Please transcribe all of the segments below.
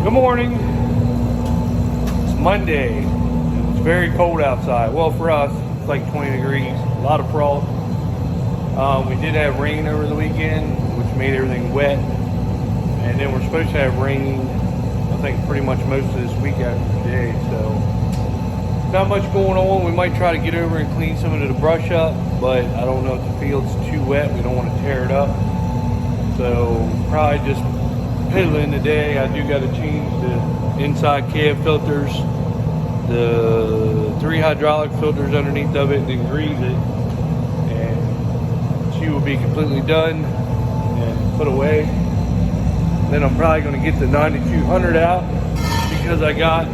Good morning. It's Monday. It's very cold outside. Well, for us, it's like 20 degrees, a lot of frost. We did have rain over the weekend, which made everything wet. And then we're supposed to have rain, I think, pretty much most of this week after today. So, not much going on. We might try to get over and clean some of the brush up, but I don't know if the field's too wet. We don't want to tear it up. So, probably just piddling today. I do got to change the inside cab filters, the 3 hydraulic filters underneath of it, and then grease it, and she will be completely done and put away. Then I'm probably going to get the 9200 out because I got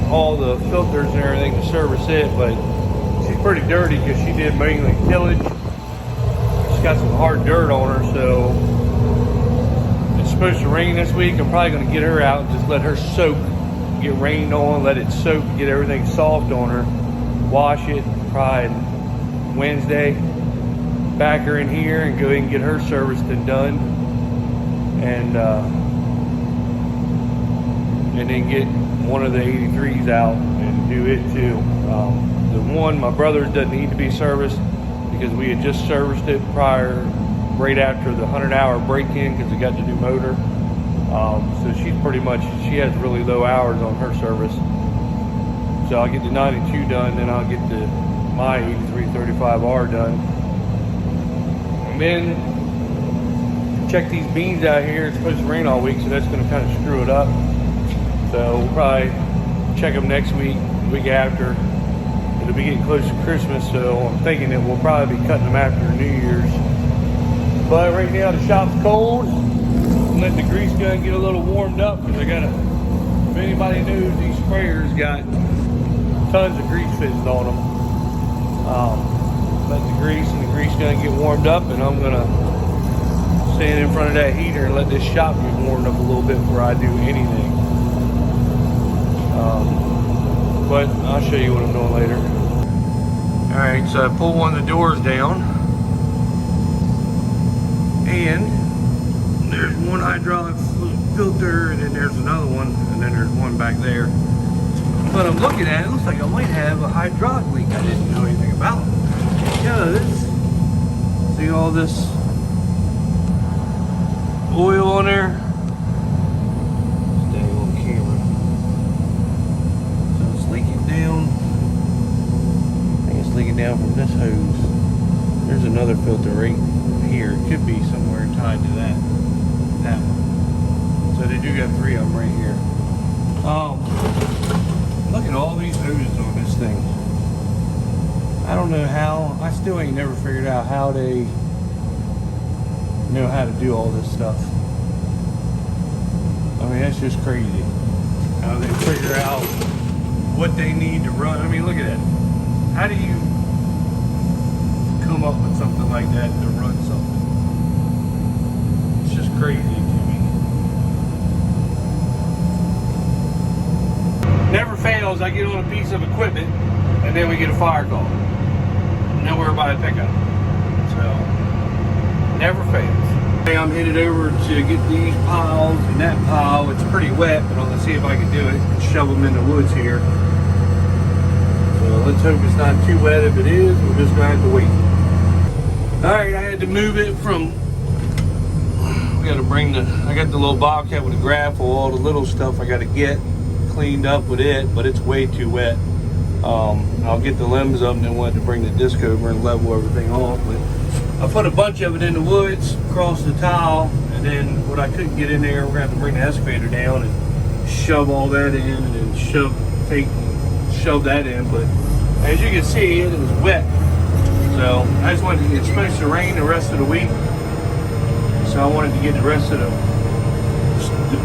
all the filters and everything to service it, but she's pretty dirty because she did mainly tillage. She's got some hard dirt on her, so supposed to rain this week. I'm probably going to get her out and just let her soak, get rained on, let it soak, get everything soft on her, wash it probably Wednesday, back her in here and go ahead and get her serviced and done, and then get one of the 83s out and do it too. The one, my brother's, doesn't need to be serviced because we had just serviced it right after the 100-hour break-in because we got the new motor. So she's pretty much, she has really low hours on her service. So I'll get the 92 done, then I'll get my 8335R done. And then check these beans out here. It's supposed to rain all week, so that's going to kind of screw it up. So we'll probably check them next week, the week after. It'll be getting close to Christmas, so I'm thinking that we'll probably be cutting them after New Year's. But right now the shop's cold. I'm letting the grease gun get a little warmed up because I got if anybody knows, these sprayers got tons of grease fitted on them. Let the grease and the grease gun get warmed up, and I'm gonna stand in front of that heater and let this shop get warmed up a little bit before I do anything. But I'll show you what I'm doing later. Alright, so I pulled one of the doors down, and there's one hydraulic filter, and then there's another one, and then there's one back there. But I'm looking at it, it looks like I might have a hydraulic leak I didn't know anything about. Because, see all this oil on there? Stay on camera. So it's leaking down. I think it's leaking down from this hose. There's another filter right here. It could be somewhere tied to that one. So they do got 3 of them right here. Look at all these hoses on this thing. I don't know how, I still ain't never figured out how they know how to do all this stuff. I mean, that's just crazy. How they figure out what they need to run. I mean, look at that. How do you come up with something like that to run something? It's just crazy to me. Never fails, I get on a piece of equipment and then we get a fire call. Nowhere by a pickup. So, never fails. Okay, I'm headed over to get these piles and that pile. It's pretty wet, but I'm going to see if I can do it and shove them in the woods here. So let's hope it's not too wet. If it is, we're just going to have to wait. Alright, I had to move it from, I got the little bobcat with a grapple, all the little stuff I got to get cleaned up with it, but it's way too wet. I'll get the limbs up and then we'll have to bring the disc over and level everything off. But I put a bunch of it in the woods across the tile, and then what I couldn't get in there, we're going to have to bring the excavator down and shove all that in, and then shove that in. But as you can see, it is wet. So I just wanted to, it's supposed to rain the rest of the week, so I wanted to get the rest of the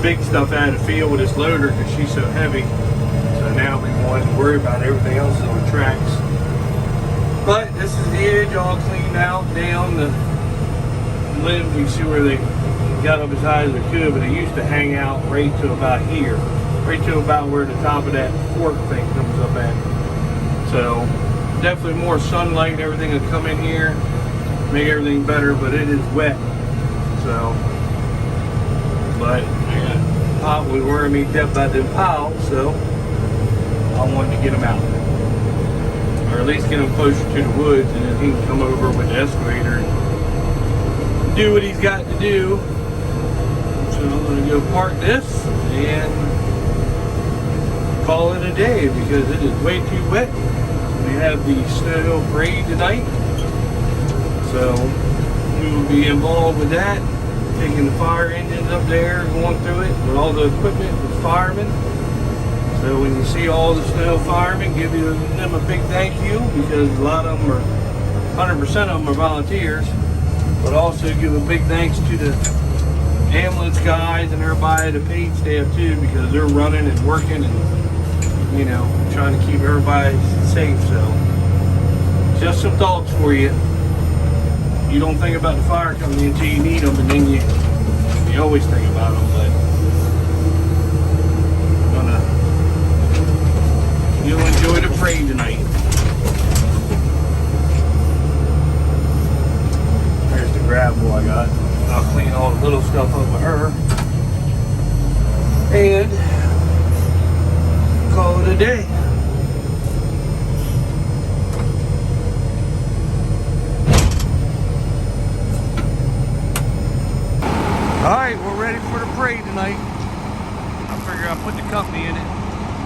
big stuff out of the field with this loader because she's so heavy. So now we won't have to worry about everything else on the tracks. But this is the edge all cleaned out, down the limb. You can see where they got up as high as they could, but it used to hang out right to about here, right to about where the top of that fork thing comes up at. So definitely more sunlight and everything will come in here, make everything better, but it is wet. So, but I got pot was wearing me dead by them piles, so I wanted to get him out. Or at least get him closer to the woods, and then he can come over with the excavator and do what he's got to do. So I'm going to go park this and call it a day because it is way too wet. We have the snow parade tonight, so we will be involved with that, taking the fire engines up there, going through it with all the equipment with firemen. So when you see all the snow firemen, give them a big thank you, because a lot of them are, 100% of them are volunteers, but also give a big thanks to the ambulance guys and everybody, the paid staff too, because they're running and working and, you know, trying to keep everybody safe. So just some thoughts for you. You don't think about the fire company until you need them, and then you always think about them. But you'll enjoy the parade tonight. There's the gravel I got. I'll clean all the little stuff up with her and call it a day. Alright, we're ready for the parade tonight. I figure I'll put the company in it.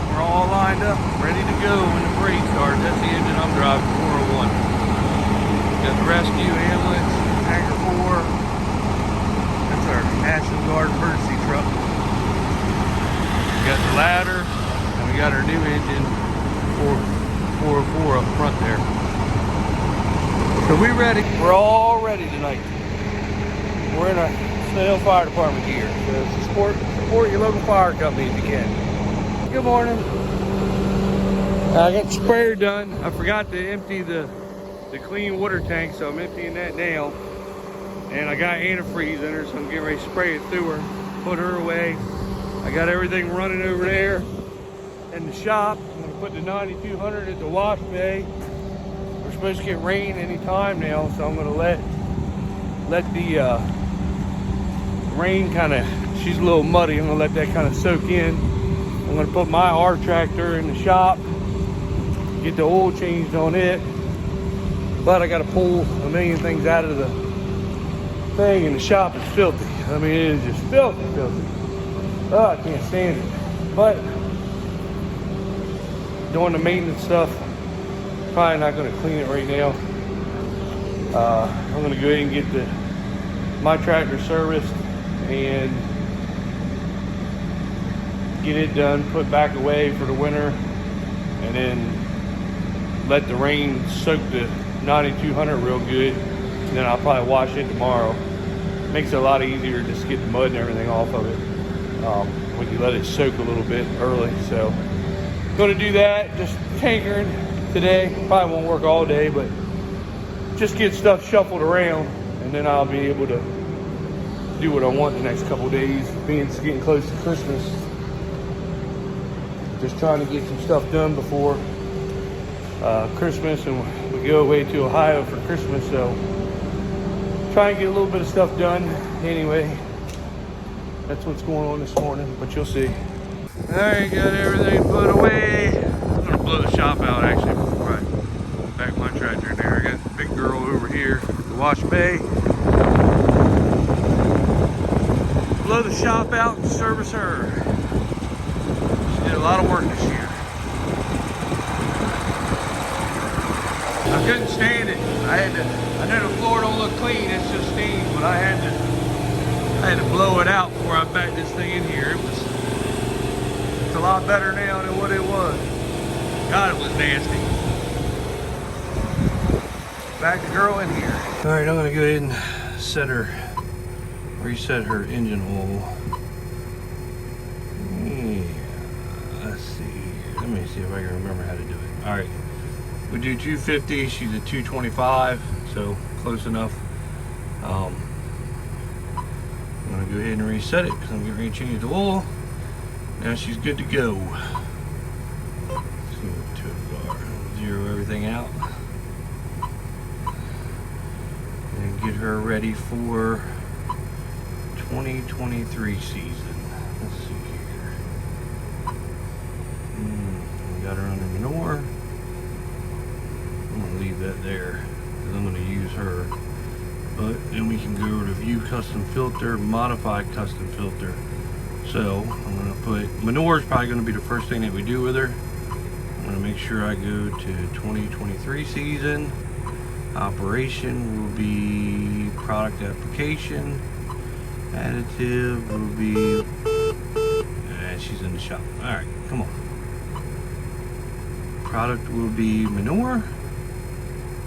We're all lined up, ready to go when the parade starts. That's the engine I'm driving, 401. Got the rescue ambulance, Hangar 4. That's our National Guard emergency truck. We got the ladder, and we got our new engine, 404 up front there. So we ready. We're all ready tonight. We're in a Snow Fire Department gear. So support your local fire company if you can. Good morning. I got the sprayer done. I forgot to empty the clean water tank, so I'm emptying that now. And I got antifreeze in her, so I'm getting ready to spray it through her, put her away. I got everything running over there in the shop. I'm gonna put the 9200 at the wash bay. We're supposed to get rain any time now, so I'm gonna let the rain kind of, she's a little muddy. I'm gonna let that kind of soak in. I'm gonna put my R tractor in the shop, get the oil changed on it. But I gotta pull a million things out of the thing, and the shop is filthy. I mean, it is just filthy. Oh, I can't stand it. But doing the maintenance stuff, probably not gonna clean it right now. I'm gonna go ahead and get my tractor serviced and get it done, put back away for the winter, and then let the rain soak the 9200 real good, and then I'll probably wash it tomorrow. Makes it a lot easier just to get the mud and everything off of it when you let it soak a little bit early. So gonna do that, just tinkering today. Probably won't work all day, but just get stuff shuffled around, and then I'll be able to do what I want the next couple days, being it's getting close to Christmas. Just trying to get some stuff done before Christmas, and we go away to Ohio for Christmas, so try and get a little bit of stuff done. Anyway, that's what's going on this morning, but you'll see. All right, got everything put away. I'm gonna blow the shop out actually before I back my tractor in there. I got the big girl over here, the wash bay. Blow the shop out and service her. She did a lot of work this year. I couldn't stand it. I know the floor don't look clean, it's just stains, but I had to blow it out before I backed this thing in here. It's a lot better now than what it was. God, it was nasty. Back the girl in here. All right, I'm gonna go ahead and reset her engine oil. Yeah, let's see. Let me see if I can remember how to do it. All right, we do 250. She's at 225, so close enough. I'm gonna go ahead and reset it because I'm getting ready to change the oil. Now she's good to go. Let's see what the totals are. Zero everything out and get her ready for 2023 season. Let's see here. custom filter, modify custom filter. So I'm going to put, manure is probably going to be the first thing that we do with her. I'm going to make sure I go to 2023 season. Operation will be product application. Additive will be, she's in the shop. All right, come on. Product will be manure.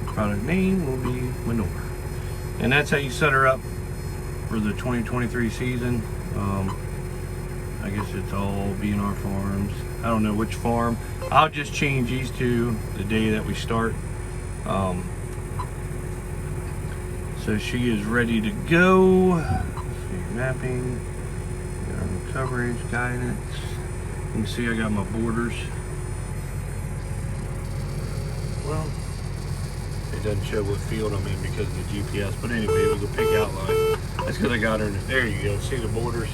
Product name will be manure. And that's how you set her up for the 2023 season. I guess it's all B&R Farms. I don't know which farm. I'll just change these to the day that we start. So she is ready to go. Let's see, mapping, coverage, guidance. You can see I got my borders. Well, it doesn't show what field I'm in because of the GPS, but anyway, it was a pink outline. That's because I got her in there. You go, see the borders.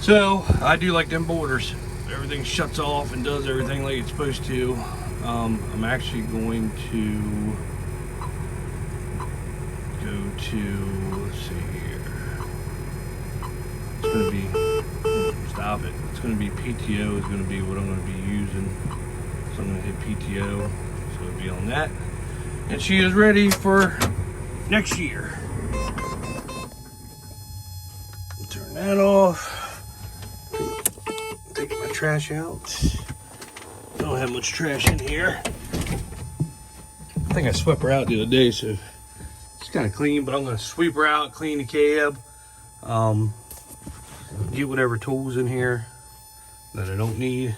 So I do like them borders. Everything shuts off and does everything like it's supposed to. I'm actually going to go to, let's see here. It's going to be, stop it. It's going to be PTO is going to be what I'm going to be using. So I'm going to hit PTO. So it'll be on that. And she is ready for next year. Turn that off. Take my trash out. Don't have much trash in here. I think I swept her out the other day, so it's kind of clean, but I'm going to sweep her out, clean the cab, get whatever tools in here that I don't need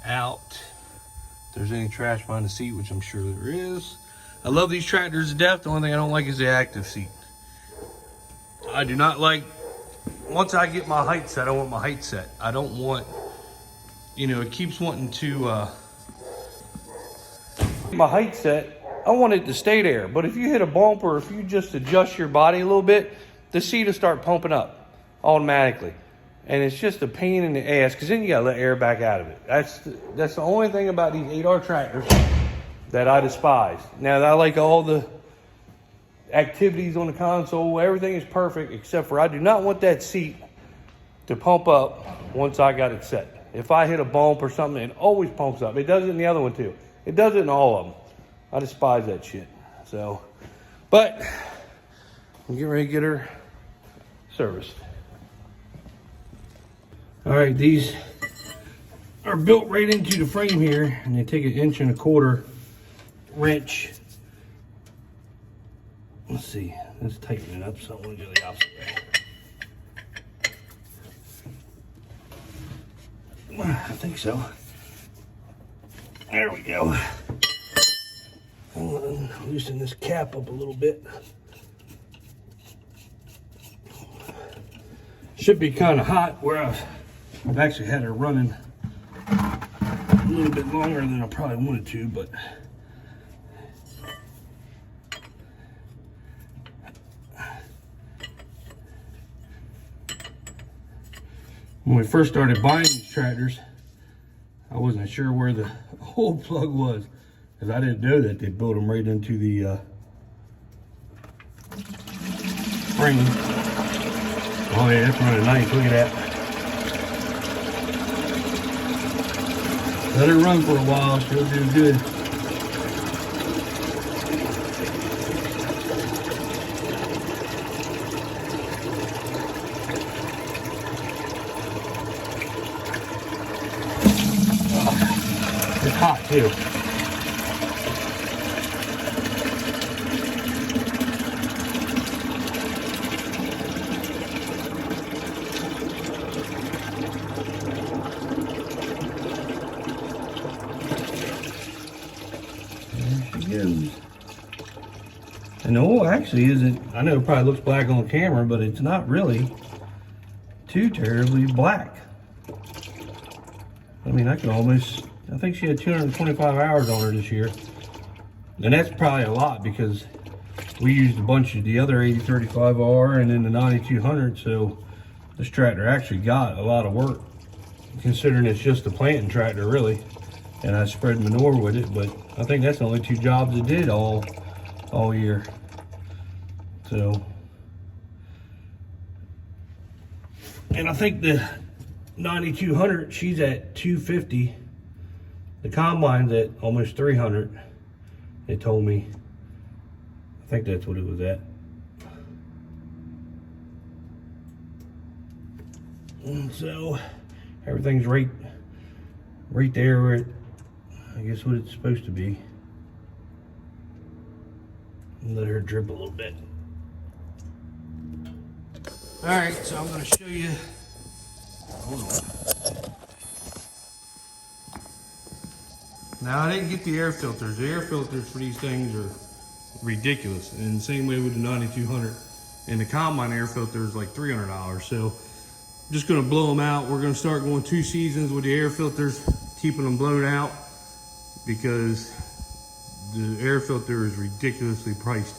out. If there's any trash behind the seat, which I'm sure there is. I love these tractors to death. The only thing I don't like is the active seat. I do not like, once I get my height set, I want my height set. I don't want, you know, it keeps wanting to, my height set, I want it to stay there. But if you hit a bump or if you just adjust your body a little bit, the seat will start pumping up automatically. And it's just a pain in the ass because then you got to let air back out of it. That's the only thing about these 8R tractors that I despise. Now, I like all the activities on the console. Everything is perfect except for I do not want that seat to pump up once I got it set. If I hit a bump or something, it always pumps up. It does it in the other one too. It does it in all of them. I despise that shit. So, but I'm getting ready to get her serviced. All right, these are built right into the frame here, and they take an 1.25 inch wrench. Let's see, let's tighten it up so I'm going to do the opposite way. I think so. There we go. Loosen this cap up a little bit. Should be kind of hot where I've actually had her running a little bit longer than I probably wanted to, but when we first started buying these tractors, I wasn't sure where the hole plug was because I didn't know that they built them right into the frame. Oh yeah, that's running nice. Look at that. Let her run for a while. She'll do good. It's hot too. And the oil actually isn't, I know it probably looks black on camera, but it's not really too terribly black. I mean, I can almost, I think she had 225 hours on her this year. And that's probably a lot because we used a bunch of the other 8035R and then the 9200, so this tractor actually got a lot of work, considering it's just a planting tractor really. And I spread manure with it, but I think that's the only 2 jobs it did all year. So And I think the 9200, she's at 250. The combine's at almost 300. They told me. I think that's what it was at. And so everything's right there where it, I guess what it's supposed to be. Let her drip a little bit. All right, so I'm going to show you. Hold on. Now I didn't get the air filters. The air filters for these things are ridiculous, and the same way with the 9200. And the combine air filter is like $300. So I'm just going to blow them out. We're going to start going 2 seasons with the air filters, keeping them blown out, because the air filter is ridiculously priced.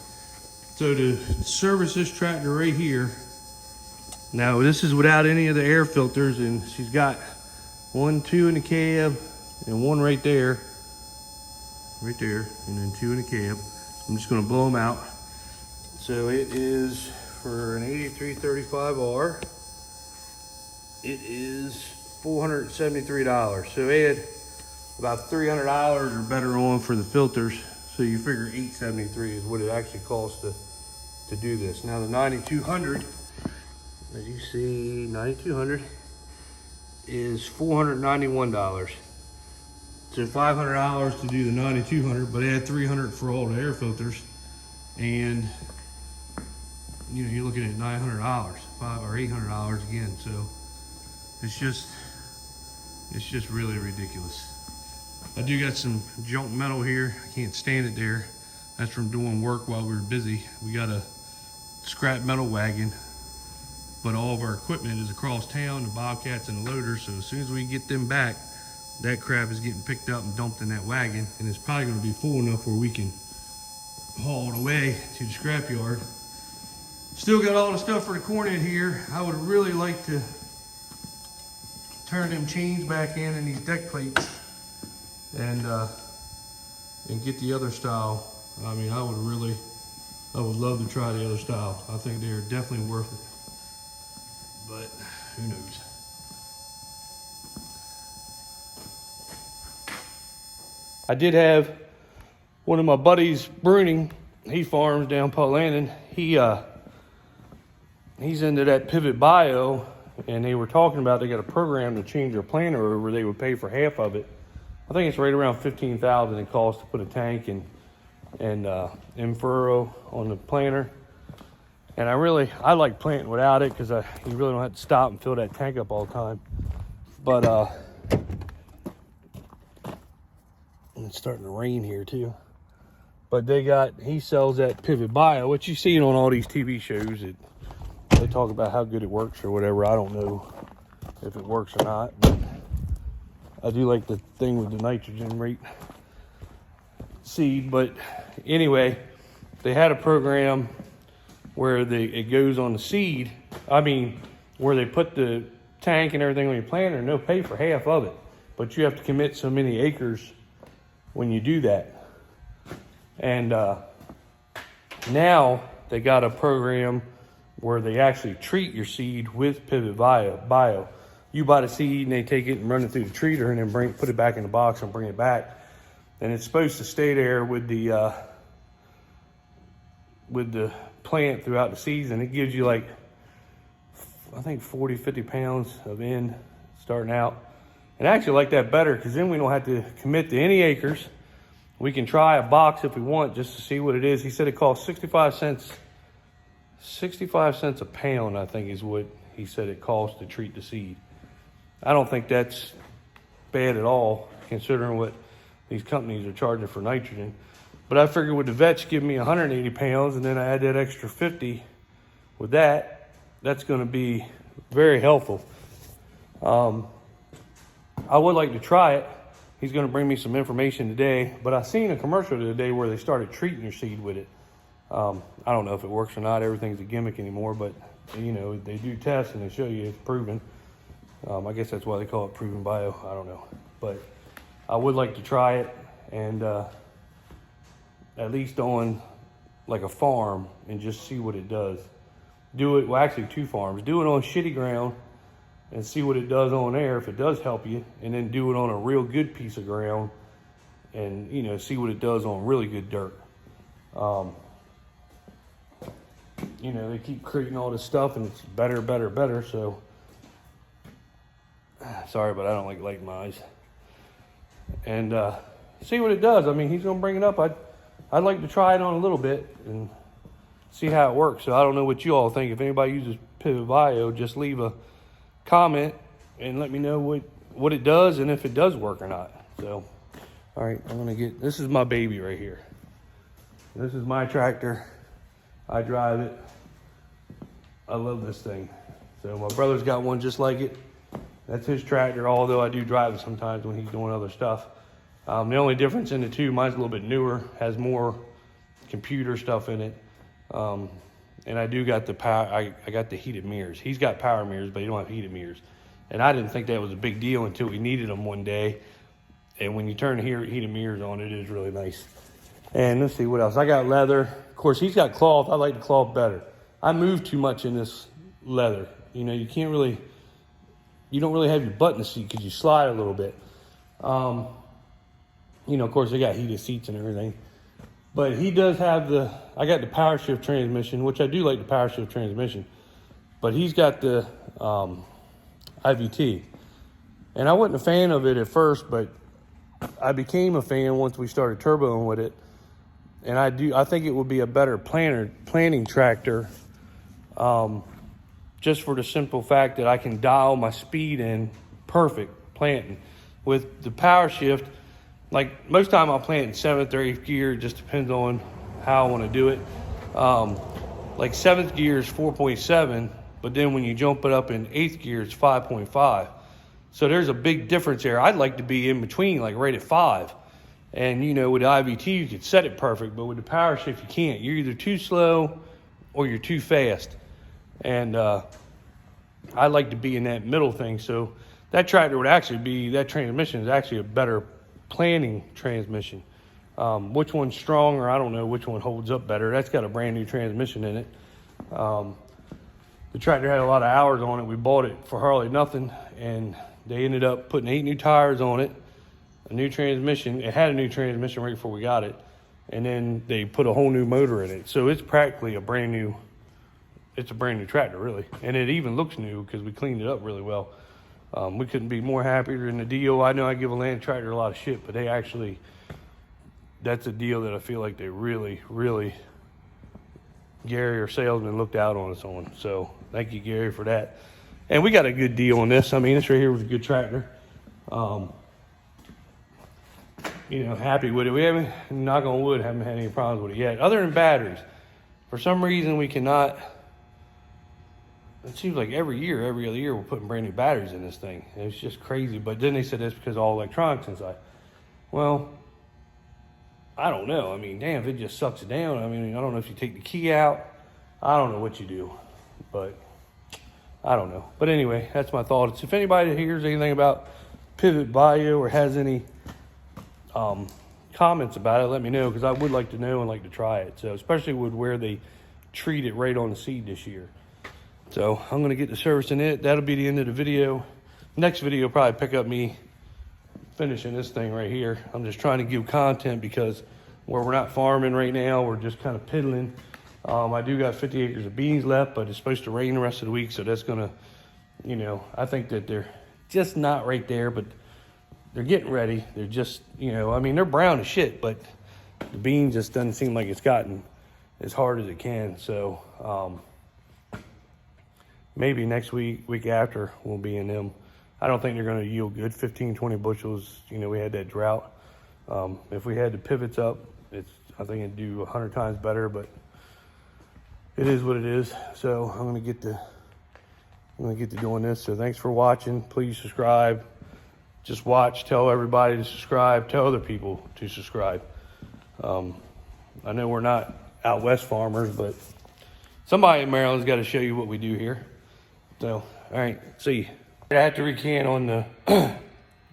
So to service this tractor right here, now this is without any of the air filters, and she's got 1, 2 in the cab, and 1 right there, and then 2 in the cab. I'm just going to blow them out. So it is for an 8335R. It is $473. So they had about $300 or better on for the filters. So you figure $873 is what it actually costs to do this. Now the 9200, as you see, 9200 is $491. So $500 to do the 9200, but add $300 for all the air filters, and you know, you're looking at $900, $500 or $800 again. So it's just really ridiculous. I do got some junk metal here. I can't stand it there. That's from doing work while we were busy. We got a scrap metal wagon, but all of our equipment is across town, the Bobcats and the loaders. So as soon as we get them back, that crap is getting picked up and dumped in that wagon, and it's probably going to be full enough where we can haul it away to the scrap yard. Still got all the stuff for the corn in here. I would really like to turn them chains back in these deck plates and get the other style. I mean, I would love to try the other style. I think they're definitely worth it, but who knows. I did have one of my buddies pruning. He farms down Paul Landon. He's into that Pivot Bio, and they were talking about they got a program to change their planter over. They would pay for half of it. I think it's right around $15,000 it costs to put a tank and in-furrow on the planter. And I like planting without it, because you really don't have to stop and fill that tank up all the time. But it's starting to rain here too. But he sells that Pivot Bio, which you see on all these TV shows. They talk about how good it works or whatever. I don't know if it works or not, but I do like the thing with the nitrogen rate seed. But anyway, they had a program where it goes on the seed. I mean, where they put the tank and everything on your planter, and they'll pay for half of it. But you have to commit so many acres when you do that. And now they got a program where they actually treat your seed with Pivot Bio. You buy the seed and they take it and run it through the treater, and then put it back in the box and bring it back. And it's supposed to stay there with the plant throughout the season. It gives you like, I think 40, 50 pounds of end starting out. And I actually like that better, because then we don't have to commit to any acres. We can try a box if we want, just to see what it is. He said it costs 65 cents a pound, I think is what he said it costs to treat the seed. I don't think that's bad at all, considering what these companies are charging for nitrogen. But I figured with the vets giving me 180 pounds, and then I add that extra 50 with that, that's going to be very helpful. I would like to try it. He's going to bring me some information today, but I seen a commercial today where they started treating your seed with it. I don't know if it works or not. Everything's a gimmick anymore, but you know, they do tests and they show you it's proven. I guess that's why they call it Proven Bio. I don't know, but I would like to try it, and at least on like a farm, and just see what it does. Do it, well, actually 2 farms. Do it on shitty ground and see what it does on there, if it does help you, and then do it on a real good piece of ground and, you know, see what it does on really good dirt. You know, they keep creating all this stuff and it's better, better, better. So, sorry, but I don't like lighting my eyes. And see what it does. I mean, he's going to bring it up. I'd like to try it on a little bit and see how it works. So I don't know what you all think. If anybody uses Pivot Bio, just leave a comment and let me know what it does and if it does work or not. So, all right, I'm going to get, this is my baby right here. This is my tractor. I drive it. I love this thing. So my brother's got one just like it. That's his tractor, although I do drive it sometimes when he's doing other stuff. The only difference in the two, mine's a little bit newer, has more computer stuff in it. And I do got the power, I got the heated mirrors. He's got power mirrors, but he don't have heated mirrors. And I didn't think that was a big deal until we needed them one day. And when you turn the heated mirrors on, it is really nice. And let's see what else. I got leather. Of course, he's got cloth. I like the cloth better. I move too much in this leather. You know, you don't really have your butt in the seat because you slide a little bit. You know, of course, they got heated seats and everything. But he does have I got the power shift transmission, which I do like the power shift transmission. But he's got the IVT. And I wasn't a fan of it at first, but I became a fan once we started turboing with it. And I think it would be a better planting tractor, just for the simple fact that I can dial my speed in perfect planting. With the power shift, like most time I'll plant in 7th or 8th gear. It just depends on how I want to do it. Like 7th gear is 4.7, but then when you jump it up in 8th gear, it's 5.5. So there's a big difference there. I'd like to be in between, like right at 5. And, you know, with the IVT, you could set it perfect, but with the power shift, you can't. You're either too slow or you're too fast. And I like to be in that middle thing. So that tractor would actually be, that transmission is actually a better planting transmission. Which one's stronger, I don't know which one holds up better. That's got a brand new transmission in it. The tractor had a lot of hours on it. We bought it for hardly nothing, and they ended up putting 8 new tires on it, a new transmission. It had a new transmission right before we got it, and then they put a whole new motor in it. So it's practically a brand new tractor, really. And it even looks new because we cleaned it up really well. We couldn't be more happier in the deal. I know I give a land tractor a lot of shit, but they actually, that's a deal that I feel like they really, really, Gary, our salesman, looked out on us on. So thank you, Gary, for that. And we got a good deal on this. I mean, this right here was a good tractor. You know, happy with it. We haven't, knock on wood, haven't had any problems with it yet. Other than batteries. For some reason, we cannot, it seems like every other year, we're putting brand new batteries in this thing. And it's just crazy. But then they said that's because all electronics inside. Well, I don't know. I mean, damn, if it just sucks it down. I mean, I don't know if you take the key out. I don't know what you do. But I don't know. But anyway, that's my thoughts. If anybody hears anything about Pivot Bio or has any comments about it, let me know, because I would like to know and like to try it. So especially with where they treat it right on the seed this year. So I'm going to get to servicing it. That'll be the end of the video. Next video will probably pick up me finishing this thing right here. I'm just trying to give content because where we're not farming right now, we're just kind of piddling. I do got 50 acres of beans left, but it's supposed to rain the rest of the week, so that's going to, you know, I think that they're just not right there, but they're getting ready. They're just, you know, I mean, they're brown as shit, but the bean just doesn't seem like it's gotten as hard as it can. So maybe next week after, we'll be in them. I don't think they're going to yield good, 15, 20 bushels. You know, we had that drought. If we had the pivots up, I think it'd do 100 times better, but it is what it is. So I'm going to get to doing this. So thanks for watching. Please subscribe. Just watch, tell everybody to subscribe, tell other people to subscribe. I know we're not out west farmers, but somebody in Maryland's got to show you what we do here. So, all right, see you. I have to recant on the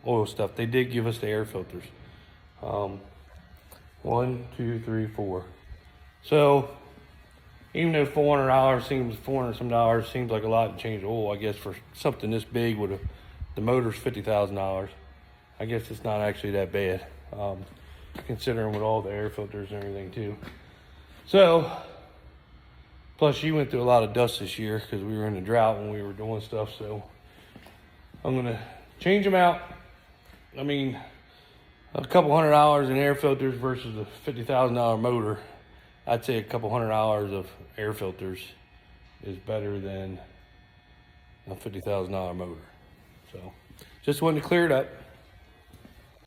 oil stuff. They did give us the air filters. 1, 2, 3, 4. So even though $400 some dollars seems like a lot to change oil, I guess for something this big with the motor's $50,000, I guess it's not actually that bad, considering with all the air filters and everything too. So, plus she went through a lot of dust this year because we were in a drought when we were doing stuff. So I'm gonna change them out. I mean, a couple $100 in air filters versus a $50,000 motor. I'd say a couple $100 of air filters is better than a $50,000 motor. So just wanted to clear it up.